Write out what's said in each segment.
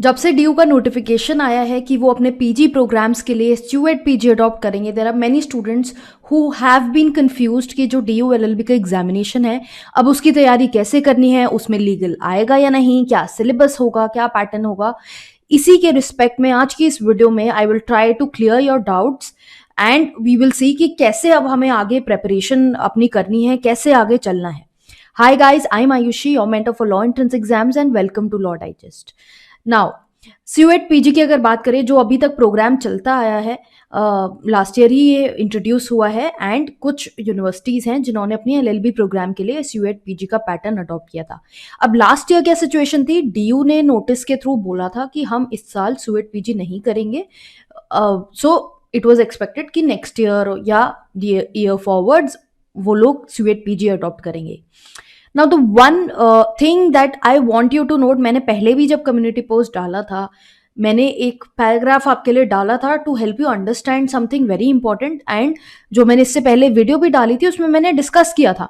जब से डीयू का नोटिफिकेशन आया है कि वो अपने पीजी प्रोग्राम्स के लिए स्टूडेंट पीजी अडॉप्ट करेंगे, there are many students who have been confused कि जो डीयू एलएलबी का एग्जामिनेशन है, अब उसकी तैयारी कैसे करनी है, उसमें लीगल आएगा या नहीं, क्या सिलेबस होगा, क्या पैटर्न होगा। इसी के रिस्पेक्ट में आज की इस वीडियो में I will try to clear your doubts and we will see कि कैसे अब हमें आगे प्रेपरेशन अपनी करनी है, कैसे आगे चलना है। Hi guys, I am Ayushi, your mentor for law entrance exams and welcome to law digest. Now CUET PG की अगर बात करें, जो अभी तक प्रोग्राम चलता आया है, लास्ट ईयर ही ये इंट्रोड्यूस हुआ है एंड कुछ यूनिवर्सिटीज़ हैं जिन्होंने अपनी एलएलबी प्रोग्राम के लिए सीयूएट पीजी का पैटर्न अडॉप्ट किया था। अब लास्ट ईयर क्या सिचुएशन थी, डीयू ने नोटिस के थ्रू बोला था कि हम इस साल सीयूएट पीजी नहीं करेंगे। सो इट वाज एक्सपेक्टेड कि नेक्स्ट ईयर या ईयर फॉरवर्ड्स वो लोग सीयूएट पीजी अडॉप्ट करेंगे। Now the one thing that I want you to note, मैंने पहले भी जब कम्युनिटी पोस्ट डाला था, मैंने एक पैराग्राफ आपके लिए डाला था to help you understand something very important. And जो मैंने इससे पहले वीडियो भी डाली थी उसमें मैंने डिस्कस किया था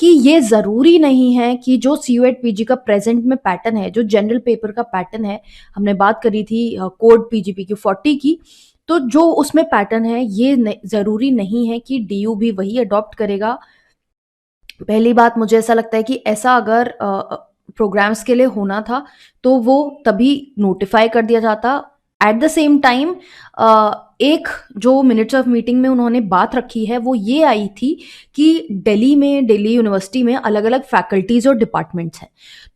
कि ये ज़रूरी नहीं है कि जो सीयूएट पीजी का प्रेजेंट में पैटर्न है, जो जनरल पेपर का पैटर्न है, हमने बात करी थी कोड पीजीपीक्यू 40 की, तो जो उसमें पैटर्न है ये ज़रूरी नहीं है कि डीयू भी वही अडॉप्ट करेगा। पहली बात, मुझे ऐसा लगता है कि ऐसा अगर प्रोग्राम्स के लिए होना था तो वो तभी नोटिफाई कर दिया जाता। एट द सेम टाइम एक जो मिनट्स ऑफ मीटिंग में उन्होंने बात रखी है वो ये आई थी कि दिल्ली यूनिवर्सिटी में अलग अलग फैकल्टीज और डिपार्टमेंट्स हैं,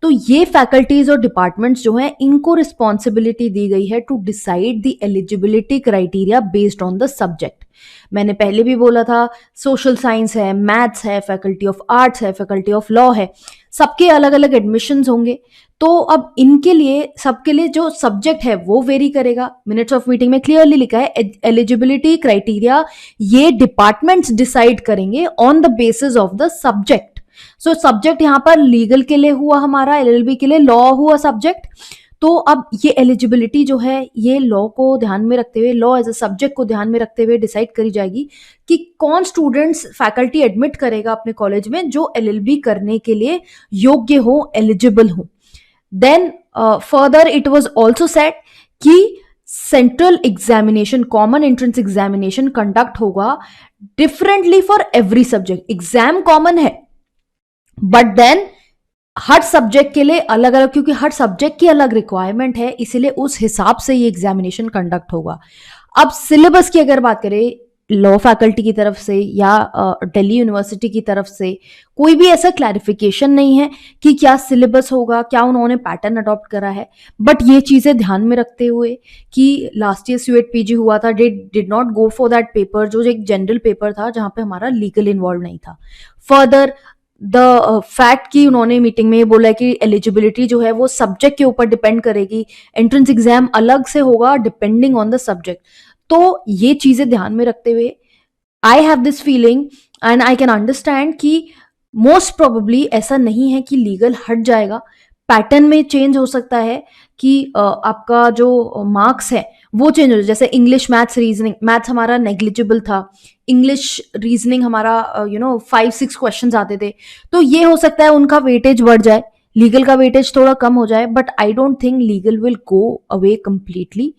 तो ये फैकल्टीज और डिपार्टमेंट्स जो हैं इनको रिस्पॉन्सिबिलिटी दी गई है to decide the eligibility criteria based on the subject. मैंने पहले भी बोला था, सोशल साइंस है, मैथ्स है, फैकल्टी ऑफ आर्ट्स है, फैकल्टी ऑफ लॉ है, सबके अलग अलग एडमिशन्स होंगे। तो अब इनके लिए, सबके लिए जो सब्जेक्ट है वो वेरी करेगा। मिनट्स ऑफ मीटिंग में क्लियरली लिखा है एलिजिबिलिटी क्राइटेरिया ये डिपार्टमेंट्स डिसाइड करेंगे on the basis of the subject. So subject यहाँ पर लीगल के लिए हुआ, हमारा एलएलबी के लिए लॉ हुआ सब्जेक्ट। तो अब ये एलिजिबिलिटी जो है ये लॉ को ध्यान में रखते हुए, लॉ एज अ सब्जेक्ट को ध्यान में रखते हुए डिसाइड करी जाएगी कि कौन स्टूडेंट्स फैकल्टी एडमिट करेगा अपने कॉलेज में जो एलएलबी करने के लिए योग्य हो, एलिजिबल हो। Then further it was also set कि central examination, common entrance examination conduct होगा differently for every subject. Exam common है बट देन हर सब्जेक्ट के लिए अलग अलग, क्योंकि हर सब्जेक्ट की अलग रिक्वायरमेंट है, इसीलिए उस हिसाब से ये एग्जामिनेशन कंडक्ट होगा। अब सिलेबस की अगर बात करें, लॉ फैकल्टी की तरफ से या दिल्ली यूनिवर्सिटी की तरफ से कोई भी ऐसा क्लैरिफिकेशन नहीं है कि क्या सिलेबस होगा, क्या उन्होंने पैटर्न अडॉप्ट करा है। बट ये चीज़ें ध्यान में रखते हुए कि लास्ट ईयर सीयूएट पीजी हुआ था, did not go for that paper, जो एक जनरल पेपर था जहाँ पे हमारा लीगल इन्वॉल्व नहीं था। फर्दर द फैक्ट कि उन्होंने मीटिंग में ये बोला है कि एलिजिबिलिटी जो है वो सब्जेक्ट के ऊपर डिपेंड करेगी, एंट्रेंस एग्जाम अलग से होगा डिपेंडिंग ऑन द सब्जेक्ट। तो ये चीजें ध्यान में रखते हुए I have this feeling and I can understand कि मोस्ट प्रोबेबली ऐसा नहीं है कि लीगल हट जाएगा, पैटर्न में चेंज हो सकता है कि आपका जो मार्क्स है वो चेंज हो जाए। जैसे इंग्लिश, मैथ्स, रीजनिंग, मैथ्स हमारा नेग्लिजिबल था, इंग्लिश रीजनिंग हमारा 5-6 क्वेश्चंस आते थे, तो ये हो सकता है उनका वेटेज बढ़ जाए, लीगल का वेटेज थोड़ा कम हो जाए। But I don't think legal will go away completely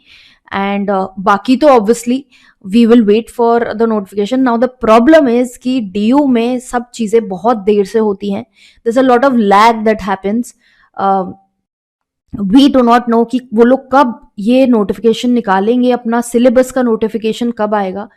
and बाकी तो obviously we will wait for the notification. Now the problem is कि डीयू में सब चीजें बहुत देर से होती हैं, there is a lot of lag that happens. We do not know कि वो लोग कब ये नोटिफिकेशन निकालेंगे, अपना सिलेबस का नोटिफिकेशन कब आएगा।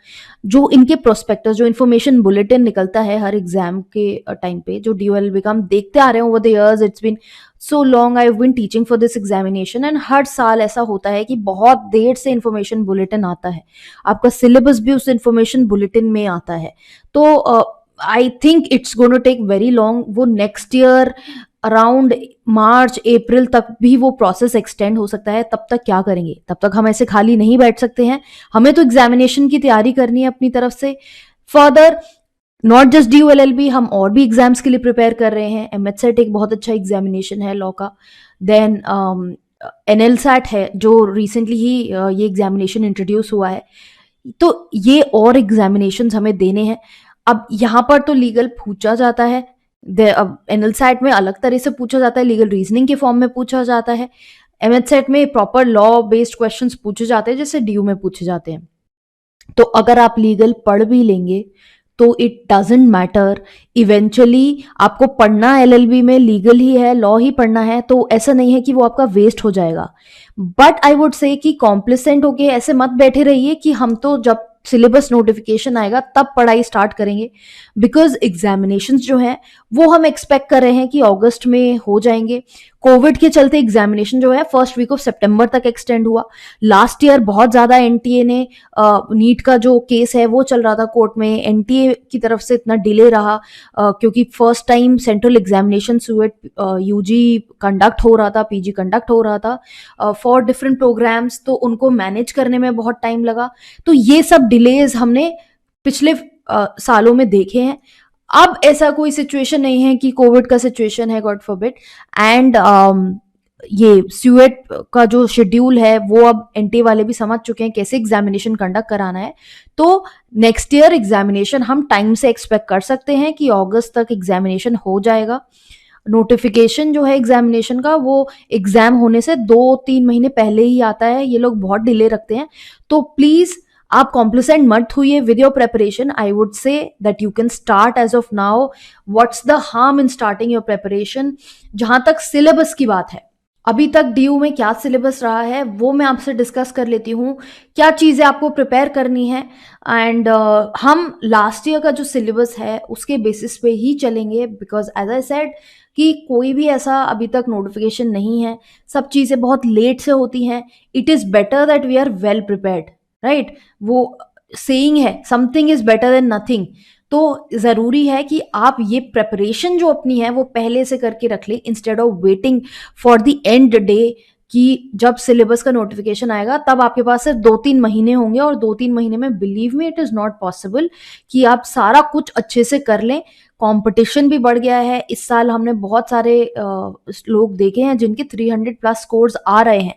जो इनके प्रोस्पेक्टस, जो इन्फॉर्मेशन बुलेटिन निकलता है हर एग्जाम के टाइम पे, जो डीओएलबी का हम देखते आ रहे हैं over the years, it's been so long I have been teaching for this examination and हर साल ऐसा होता है कि बहुत देर से इन्फॉर्मेशन बुलेटिन आता है, आपका सिलेबस भी उस इन्फॉर्मेशन बुलेटिन में आता है। तो I think it's gonna take very long, वो next year around March April तक भी वो प्रोसेस एक्सटेंड हो सकता है। तब तक क्या करेंगे, तब तक हम ऐसे खाली नहीं बैठ सकते हैं, हमें तो एग्जामिनेशन की तैयारी करनी है अपनी तरफ से। Further not just DU LLB, हम और भी एग्जाम्स के लिए प्रिपेयर कर रहे हैं। एमएचसेट एक बहुत अच्छा एग्जामिनेशन है लॉ का, देन एनएलसैट है जो रिसेंटली ही ये एग्जामिनेशन इंट्रोड्यूस हुआ है, तो ये और एग्जामिनेशंस हमें देने हैं। अब यहाँ पर तो लीगल पूछा जाता है, अब एनएलसैट में अलग तरह से पूछा जाता है, लीगल रीजनिंग के फॉर्म में पूछा जाता है, एमएचसेट में प्रॉपर लॉ बेस्ड क्वेश्चंस पूछे जाते हैं जैसे डीयू में पूछे जाते हैं। तो अगर आप लीगल पढ़ भी लेंगे तो इट डजेंट मैटर, इवेंचुअली आपको पढ़ना एलएलबी में लीगल ही है, लॉ ही पढ़ना है, तो ऐसा नहीं है कि वो आपका वेस्ट हो जाएगा। बट आई वुड से कि कॉम्प्लिसेंट होके ऐसे मत बैठे रहिए कि हम तो जब सिलेबस नोटिफिकेशन आएगा तब पढ़ाई स्टार्ट करेंगे, बिकॉज एग्जामिनेशंस जो हैं वो हम एक्सपेक्ट कर रहे हैं कि अगस्त में हो जाएंगे। कोविड के चलते एग्जामिनेशन जो है फर्स्ट वीक ऑफ सितंबर तक एक्सटेंड हुआ। लास्ट ईयर बहुत ज्यादा एनटीए ने नीट का जो केस है वो चल रहा था कोर्ट में, एनटीए की तरफ से इतना डिले रहा क्योंकि first time central examination CUET UG conduct हो रहा था, पीजी कंडक्ट हो रहा था फॉर डिफरेंट प्रोग्राम्स, तो उनको मैनेज करने में बहुत टाइम लगा। तो ये सब डिलेज हमने पिछले सालों में देखे हैं। अब ऐसा कोई सिचुएशन नहीं है कि कोविड का सिचुएशन है, गॉड फॉरबिड, एंड ये स्यूएट का जो शेड्यूल है वो अब एनटी वाले भी समझ चुके हैं कैसे एग्जामिनेशन कंडक्ट कराना है। तो नेक्स्ट ईयर एग्जामिनेशन हम टाइम से एक्सपेक्ट कर सकते हैं कि अगस्त तक एग्जामिनेशन हो जाएगा। नोटिफिकेशन जो है एग्जामिनेशन का वो एग्जाम होने से 2-3 महीने पहले ही आता है, ये लोग बहुत डिले रखते हैं। तो प्लीज आप कॉम्प्लिसेंट मत हुई with your preparation. I would say that you can start as of now. What's the harm in starting your preparation. जहां तक सिलेबस की बात है, अभी तक डीयू में क्या सिलेबस रहा है वो मैं आपसे डिस्कस कर लेती हूँ, क्या चीज़ें आपको प्रिपेयर करनी है। एंड हम लास्ट ईयर का जो सिलेबस है उसके बेसिस पे ही चलेंगे, बिकॉज एज आई सेड कि कोई भी ऐसा अभी तक नोटिफिकेशन नहीं है, सब चीज़ें बहुत लेट से होती हैं। It is better that we are well prepared, right. वो सेइंग है something is better than nothing. तो ज़रूरी है कि आप ये प्रेपरेशन जो अपनी है वो पहले से करके रख लें, instead of waiting for the end day कि जब सिलेबस का नोटिफिकेशन आएगा तब आपके पास सिर्फ 2-3 महीने होंगे, और 2-3 महीने में believe me it is not possible कि आप सारा कुछ अच्छे से कर लें। कंपटीशन भी बढ़ गया है इस साल, हमने बहुत सारे लोग देखे हैं जिनके 300+ स्कोर्स आ रहे हैं,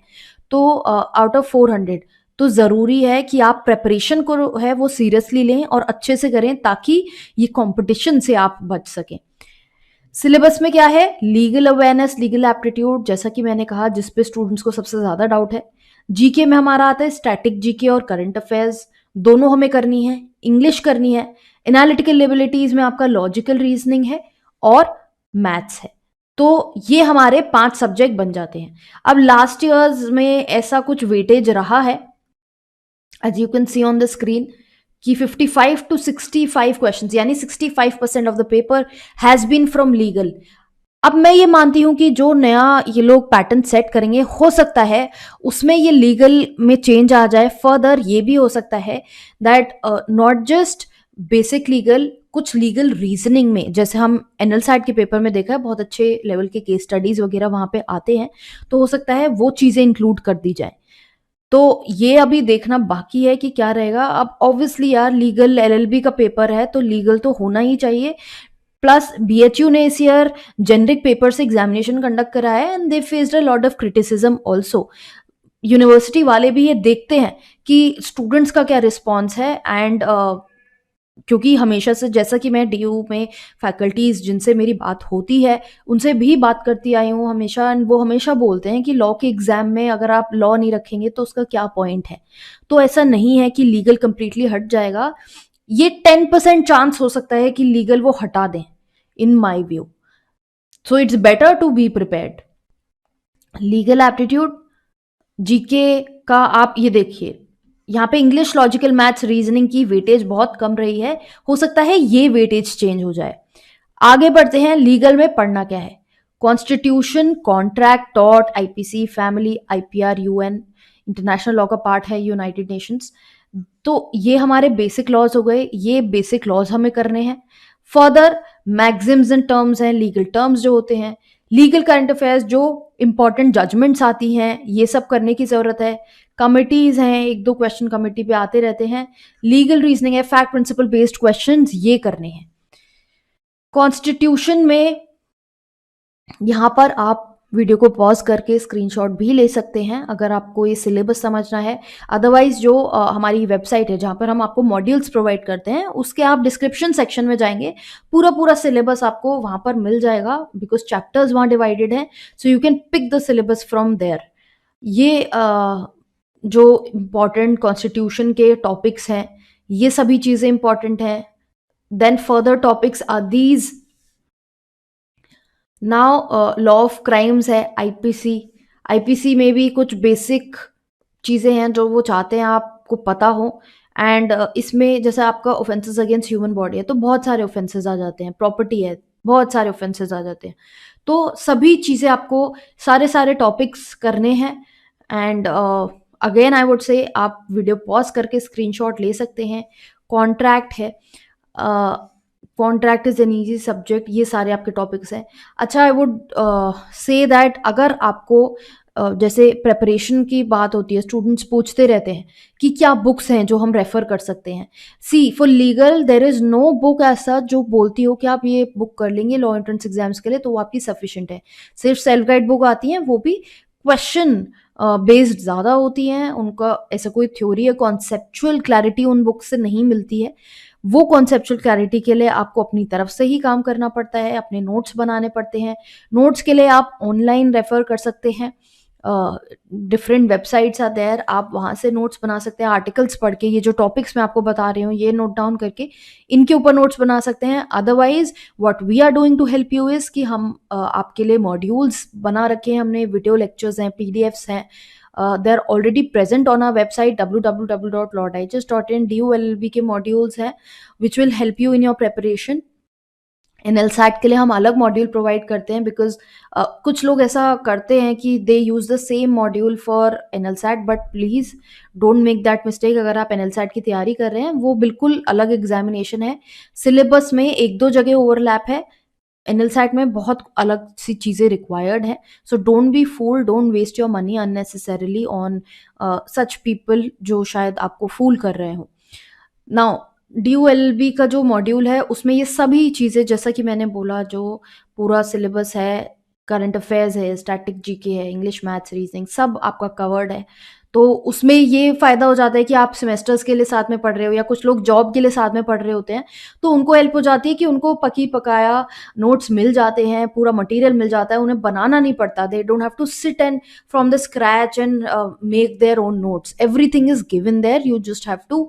तो आउट ऑफ 400। तो ज़रूरी है कि आप प्रेपरेशन को है वो सीरियसली लें और अच्छे से करें ताकि ये कंपटीशन से आप बच सकें। सिलेबस में क्या है, लीगल अवेयरनेस, लीगल एप्टीट्यूड, जैसा कि मैंने कहा जिस पे स्टूडेंट्स को सबसे ज़्यादा डाउट है। जीके में हमारा आता है स्टैटिक जीके और करंट अफेयर्स, दोनों हमें करनी है। इंग्लिश करनी है। एनालिटिकल एबिलिटीज़ में आपका लॉजिकल रीजनिंग है और मैथ्स है। तो ये हमारे 5 सब्जेक्ट बन जाते हैं। अब लास्ट ईयर्स में ऐसा कुछ वेटेज रहा है, as you can see on the screen, कि 55 to 65 क्वेश्चंस, यानी 65% of the paper has been from legal. अब मैं ये मानती हूं कि जो नया ये लोग पैटर्न सेट करेंगे हो सकता है उसमें ये लीगल में चेंज आ जाए। फर्दर ये भी हो सकता है that not just basic legal, कुछ लीगल रीजनिंग में, जैसे हम एनएलसैट के पेपर में देखा है बहुत अच्छे लेवल के केस स्टडीज वगैरह वहां पे आते हैं, तो हो सकता है वो चीजें इंक्लूड कर दी जाए। तो ये अभी देखना बाकी है कि क्या रहेगा। अब ऑब्वियसली यार लीगल एलएलबी का पेपर है तो लीगल तो होना ही चाहिए। प्लस बीएचयू ने इस ईयर जेनरिक पेपर से एग्जामिनेशन कंडक्ट करा है and they faced a lot of criticism also. University वाले भी ये देखते हैं कि स्टूडेंट्स का क्या रिस्पॉन्स है, एंड क्योंकि हमेशा से जैसा कि मैं डीयू में फैकल्टीज जिनसे मेरी बात होती है उनसे भी बात करती आई हूँ हमेशा, and वो हमेशा बोलते हैं कि लॉ के एग्जाम में अगर आप लॉ नहीं रखेंगे तो उसका क्या पॉइंट है। तो ऐसा नहीं है कि लीगल कंप्लीटली हट जाएगा, ये 10% चांस हो सकता है कि लीगल वो हटा दें in my view. So it's better to be prepared. Legal aptitude GK का आप ये देखिए, यहाँ पे इंग्लिश, लॉजिकल, मैथ्स, रीजनिंग की वेटेज बहुत कम रही है, हो सकता है ये वेटेज चेंज हो जाए। आगे बढ़ते हैं, लीगल में पढ़ना क्या है। Constitution, contract, tort, IPC, family, IPR, UN, international law का पार्ट है, यूनाइटेड नेशंस। तो ये हमारे बेसिक लॉज हो गए, ये बेसिक लॉज हमें करने हैं। फर्दर मैक्सिम्स एंड टर्म्स हैं, लीगल टर्म्स जो होते हैं। लीगल करंट अफेयर्स, जो इंपॉर्टेंट जजमेंट्स आती हैं, ये सब करने की जरूरत है। कमिटीज हैं, 1-2 क्वेश्चन कमिटी पे आते रहते हैं। लीगल रीजनिंग है, फैक्ट प्रिंसिपल बेस्ड क्वेश्चंस, ये करने हैं। कॉन्स्टिट्यूशन में यहाँ पर आप वीडियो को पॉज करके स्क्रीनशॉट भी ले सकते हैं अगर आपको ये सिलेबस समझना है। अदरवाइज जो हमारी वेबसाइट है जहाँ पर हम आपको मॉड्यूल्स प्रोवाइड करते हैं उसके आप डिस्क्रिप्शन सेक्शन में जाएंगे, पूरा पूरा सिलेबस आपको वहाँ पर मिल जाएगा, बिकॉज चैप्टर्स वहाँ डिवाइडेड हैं, so you can pick the syllabus from there. ये जो इम्पोर्टेंट कॉन्स्टिट्यूशन के टॉपिक्स हैं, ये सभी चीज़ें इम्पोर्टेंट हैं। Then further topics are these. Now law of crimes है, आईपीसी। आईपीसी में भी कुछ बेसिक चीज़ें हैं जो वो चाहते हैं आपको पता हो। एंड इसमें जैसे आपका ऑफेंसेस अगेंस्ट ह्यूमन बॉडी है तो बहुत सारे ऑफेंसेस आ जाते हैं, प्रॉपर्टी है, बहुत सारे ऑफेंसेस आ जाते हैं। तो सभी चीज़ें आपको सारे टॉपिक्स करने हैं। एंड अगेन आई वुड से आप वीडियो पॉज करके स्क्रीनशॉट ले सकते हैं। कॉन्ट्रैक्ट है, contract is an easy subject, ये सारे आपके टॉपिक्स हैं। अच्छा, आई वुड से दैट अगर आपको जैसे प्रेपरेशन की बात होती है, स्टूडेंट्स पूछते रहते हैं कि क्या बुक्स हैं जो हम रेफर कर सकते हैं। See for legal there is no book ऐसा जो बोलती हो कि आप ये बुक कर लेंगे लॉ एंट्रेंस एग्जाम्स के लिए तो वो आपकी सफिशिएंट है। सिर्फ सेल्फ गाइड बुक आती हैं, वो भी क्वेश्चन बेस्ड ज़्यादा होती हैं, उनका ऐसा कोई थ्योरी या कॉन्सेप्चुअल क्लैरिटी उन बुक से नहीं मिलती है। वो कॉन्सेप्चुअल क्लैरिटी के लिए आपको अपनी तरफ से ही काम करना पड़ता है, अपने नोट्स बनाने पड़ते हैं। नोट्स के लिए आप ऑनलाइन रेफर कर सकते हैं, डिफरेंट वेबसाइट्स आर देयर, आप वहाँ से नोट्स बना सकते हैं। आर्टिकल्स पढ़ के ये जो टॉपिक्स मैं आपको बता रही हूँ ये नोट डाउन करके इनके ऊपर नोट्स बना सकते हैं। Otherwise what we are doing to help you is कि हम आपके लिए मॉड्यूल्स बना रखे हैं हमने, वीडियो लेक्चर्स हैं, पीडीएफ्स हैं, they are already present on our website www.lawdigest.in। DULLB के मॉड्यूल्स हैं which will help you in your preparation. NLSAT के लिए हम अलग मॉड्यूल प्रोवाइड करते हैं बिकॉज कुछ लोग ऐसा करते हैं कि they use the same module for NLSAT, but please don't make that mistake. अगर आप एनएलसैट की तैयारी कर रहे हैं वो बिल्कुल अलग एग्जामिनेशन है, सिलेबस में एक दो जगह ओवरलैप है, एनएलसैट में बहुत अलग सी चीज़ें रिक्वायर्ड है। So don't be fool, don't waste your money unnecessarily on such people जो शायद आपको फूल कर रहे हो। नाउ DULB का जो मॉड्यूल है उसमें ये सभी चीज़ें जैसा कि मैंने बोला, जो पूरा सिलेबस है, करंट अफेयर्स है, स्टैटिक जीके है, इंग्लिश मैथ्स रीजनिंग सब आपका कवर्ड है। तो उसमें ये फ़ायदा हो जाता है कि आप सेमेस्टर्स के लिए साथ में पढ़ रहे हो या कुछ लोग जॉब के लिए साथ में पढ़ रहे होते हैं, तो उनको हेल्प हो जाती है कि उनको पकी पकाया नोट्स मिल जाते हैं, पूरा मटेरियल मिल जाता है, उन्हें बनाना नहीं पड़ता। They don't have to sit and from the scratch and make their own notes, everything is given there, you just have to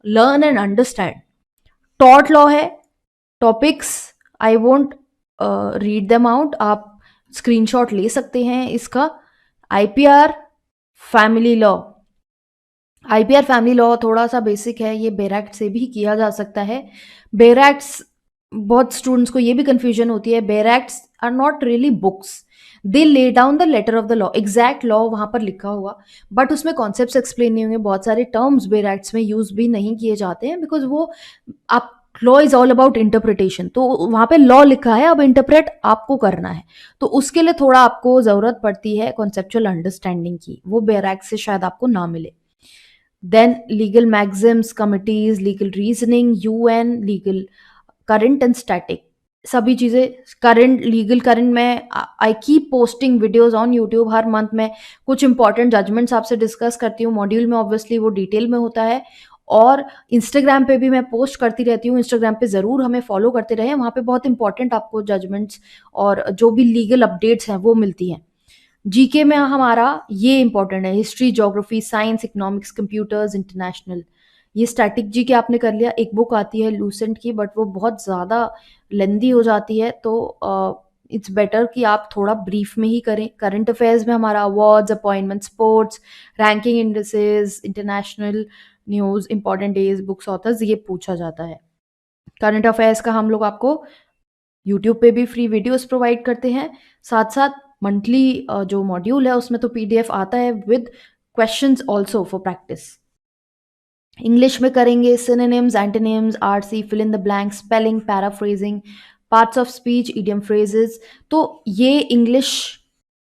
learn and understand. Tort law है, topics I won't read them out, आप screenshot ले सकते हैं इसका। IPR family law, IPR family law थोड़ा सा basic है, ये बेर एक्ट से भी किया जा सकता है। बेर एक्ट्स, बहुत स्टूडेंट्स को ये भी कंफ्यूजन होती है, bare acts are not really books, they lay down the letter of the law, exact law वहां पर लिखा हुआ, बट उसमें कॉन्सेप्ट्स एक्सप्लेन नहीं होंगे, बहुत सारे टर्म्स बेर एक्ट्स में यूज भी नहीं किए जाते हैं बिकॉज वो आप, law is all about interpretation, तो वहां पे लॉ लिखा है, अब इंटरप्रेट आपको करना है, तो उसके लिए थोड़ा आपको जरूरत पड़ती है कॉन्सेप्चुअल अंडरस्टैंडिंग की, वो बेर एक्ट से शायद आपको ना मिले। Then legal maxims, committees, legal reasoning, UN, legal current and static, सभी चीज़ें करंट, लीगल करंट में I keep posting videos on YouTube, हर मंथ में कुछ इंपॉर्टेंट जजमेंट्स आपसे डिस्कस करती हूँ, मॉड्यूल में ऑब्वियसली वो डिटेल में होता है, और इंस्टाग्राम पे भी मैं पोस्ट करती रहती हूँ, इंस्टाग्राम पे ज़रूर हमें फॉलो करते रहें, वहाँ पे बहुत इंपॉर्टेंट आपको जजमेंट्स और जो भी लीगल अपडेट्स हैं वो मिलती हैं। जीके में हमारा ये इंपॉर्टेंट है, history, geography, science, economics, computers, international, ये स्टैटिक जीके आपने कर लिया। एक बुक आती है लूसेंट की, बट वो बहुत ज़्यादा लेंदी हो जाती है, तो इट्स बेटर कि आप थोड़ा ब्रीफ में ही करें। करंट अफेयर्स में हमारा awards, appointment, sports, ranking indexes, international news, important days, books, authors, ये पूछा जाता है। करंट अफेयर्स का हम लोग आपको यूट्यूब पे भी फ्री वीडियोस प्रोवाइड करते हैं, साथ साथ मंथली जो मॉड्यूल है उसमें तो पीडीएफ आता है with questions also for practice. English में करेंगे synonyms, antonyms, RC, fill in the blank, spelling, paraphrasing, parts of speech, idiom phrases, तो ये English,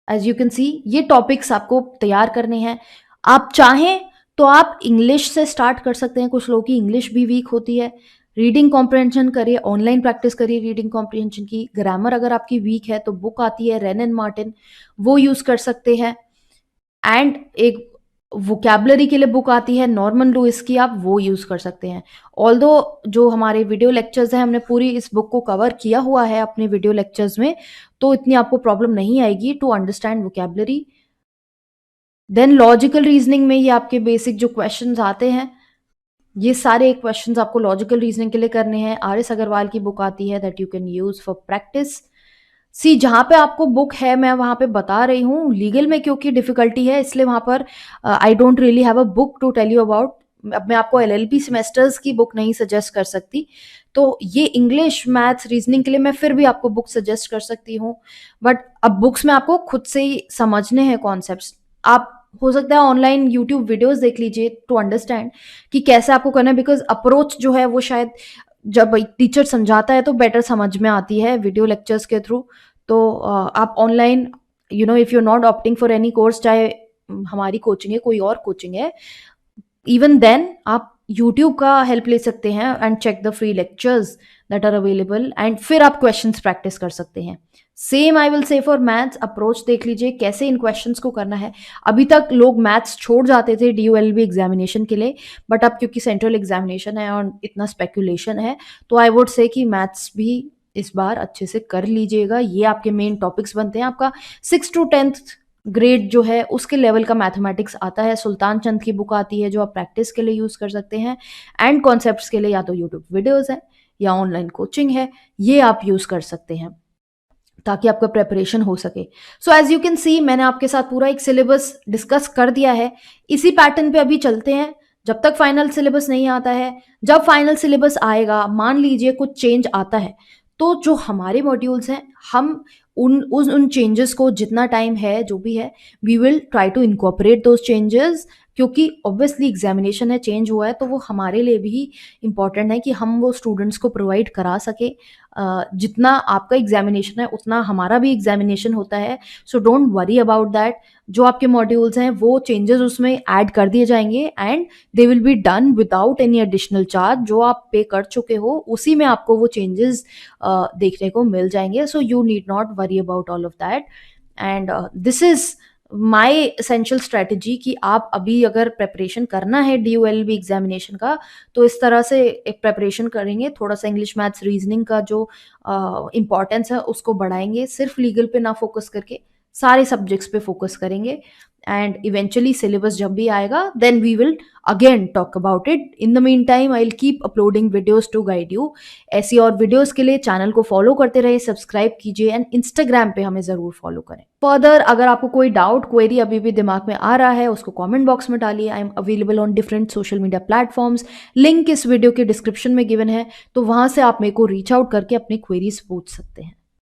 as you can see, ये टॉपिक्स आपको तैयार करने हैं। आप चाहें तो आप इंग्लिश से स्टार्ट कर सकते हैं, कुछ लोगों की इंग्लिश भी वीक होती है, रीडिंग कॉम्प्रहेंशन करिए, ऑनलाइन प्रैक्टिस करिए रीडिंग कॉम्प्रहेंशन की। ग्रामर अगर आपकी वीक है तो बुक आती है रेन एंड मार्टिन, वो यूज कर सकते हैं। एंड एक वोकैबलरी के लिए बुक आती है नॉर्मन लुइस की, आप वो यूज कर सकते हैं। ऑल्दो जो हमारे वीडियो लेक्चर्स हैं, हमने पूरी इस बुक को कवर किया हुआ है अपने वीडियो लेक्चर्स में, तो इतनी आपको प्रॉब्लम नहीं आएगी to understand vocabulary. Then logical reasoning में ये आपके बेसिक जो क्वेश्चंस आते हैं, ये सारे क्वेश्चंस आपको लॉजिकल रीजनिंग के लिए करने हैं। आर एस अग्रवाल की बुक आती है that you can use for practice. See जहाँ पे आपको बुक है मैं वहाँ पे बता रही हूँ, लीगल में क्योंकि डिफिकल्टी है इसलिए वहाँ पर I don't really have a book to tell you about. अब मैं आपको एलएलबी सेमेस्टर्स की बुक नहीं सजेस्ट कर सकती, तो ये इंग्लिश मैथ्स रीजनिंग के लिए मैं फिर भी आपको बुक सजेस्ट कर सकती हूँ। बट अब बुक्स में आपको खुद से ही समझने हैं कॉन्सेप्ट्स। आप हो सकता है ऑनलाइन यूट्यूब वीडियोस देख लीजिए टू अंडरस्टैंड कि कैसे आपको करना है, बिकॉज अप्रोच जो है वो शायद जब टीचर समझाता है तो बेटर समझ में आती है वीडियो लेक्चर्स के थ्रू। तो आप online if you are not opting for any course, चाहे हमारी कोचिंग है कोई और कोचिंग है, इवन देन आप यूट्यूब का हेल्प ले सकते हैं and check the free lectures that are available, and फिर आप क्वेश्चंस प्रैक्टिस कर सकते हैं। Same I will say for maths, approach देख लीजिए कैसे इन क्वेश्चंस को करना है। अभी तक लोग मैथ्स छोड़ जाते थे DOLB एग्जामिनेशन के लिए, बट अब क्योंकि सेंट्रल एग्जामिनेशन है और इतना स्पेकुलेशन है, तो आई वुड से कि मैथ्स भी इस बार अच्छे से कर लीजिएगा। ये आपके मेन टॉपिक्स बनते हैं। आपका 6 to 10th ग्रेड जो है उसके लेवल का मैथमेटिक्स आता है। सुल्तान चंद की बुक आती है जो आप प्रैक्टिस के लिए यूज कर सकते हैं, एंड कॉन्सेप्ट्स के लिए या तो यूट्यूब वीडियोस है या ऑनलाइन कोचिंग है, ये आप यूज कर सकते हैं ताकि आपका प्रेपरेशन हो सके। So as you can see मैंने आपके साथ पूरा एक सिलेबस डिस्कस कर दिया है। इसी पैटर्न पे अभी चलते हैं जब तक फाइनल सिलेबस नहीं आता है। जब फाइनल सिलेबस आएगा, मान लीजिए कुछ चेंज आता है, तो जो हमारे मॉड्यूल्स हैं हम उन चेंजेस को जितना टाइम है जो भी है we will try to incorporate those changes, क्योंकि ऑब्वियसली एग्जामिनेशन है, चेंज हुआ है, तो वो हमारे लिए भी इंपॉर्टेंट है कि हम वो स्टूडेंट्स को प्रोवाइड करा सके। जितना आपका एग्जामिनेशन है उतना हमारा भी एग्जामिनेशन होता है। So don't worry about that. जो आपके मॉड्यूल्स हैं वो चेंजेस उसमें ऐड कर दिए जाएंगे and they will be done without any additional charge. जो आप पे कर चुके हो उसी में आपको वो चेंजेस देखने को मिल जाएंगे। So you need not worry about all of that, and this is my essential strategy कि आप अभी अगर प्रेपरेशन करना है DOLB एग्जामिनेशन का, तो इस तरह से एक प्रेपरेशन करेंगे। थोड़ा सा इंग्लिश मैथ्स रीजनिंग का जो इम्पोर्टेंस है उसको बढ़ाएंगे, सिर्फ लीगल पे ना फोकस करके सारे सब्जेक्ट्स पे फोकस करेंगे, एंड इवेंचुअली सिलेबस जब भी आएगा then we will again talk about it. In the meantime I will keep uploading videos to guide you. ऐसी और वीडियोस के लिए चैनल को फॉलो करते रहिए, सब्सक्राइब कीजिए, एंड इंस्टाग्राम पे हमें जरूर फॉलो करें। फर्दर अगर आपको कोई डाउट क्वेरी अभी भी दिमाग में आ रहा है उसको कमेंट बॉक्स में डालिए। I am available on different social media platforms, link इस वीडियो के डिस्क्रिप्शन में गिवन है, तो वहां से आप मेरे को रीच आउट करके अपनी क्वेरीज पूछ सकते हैं।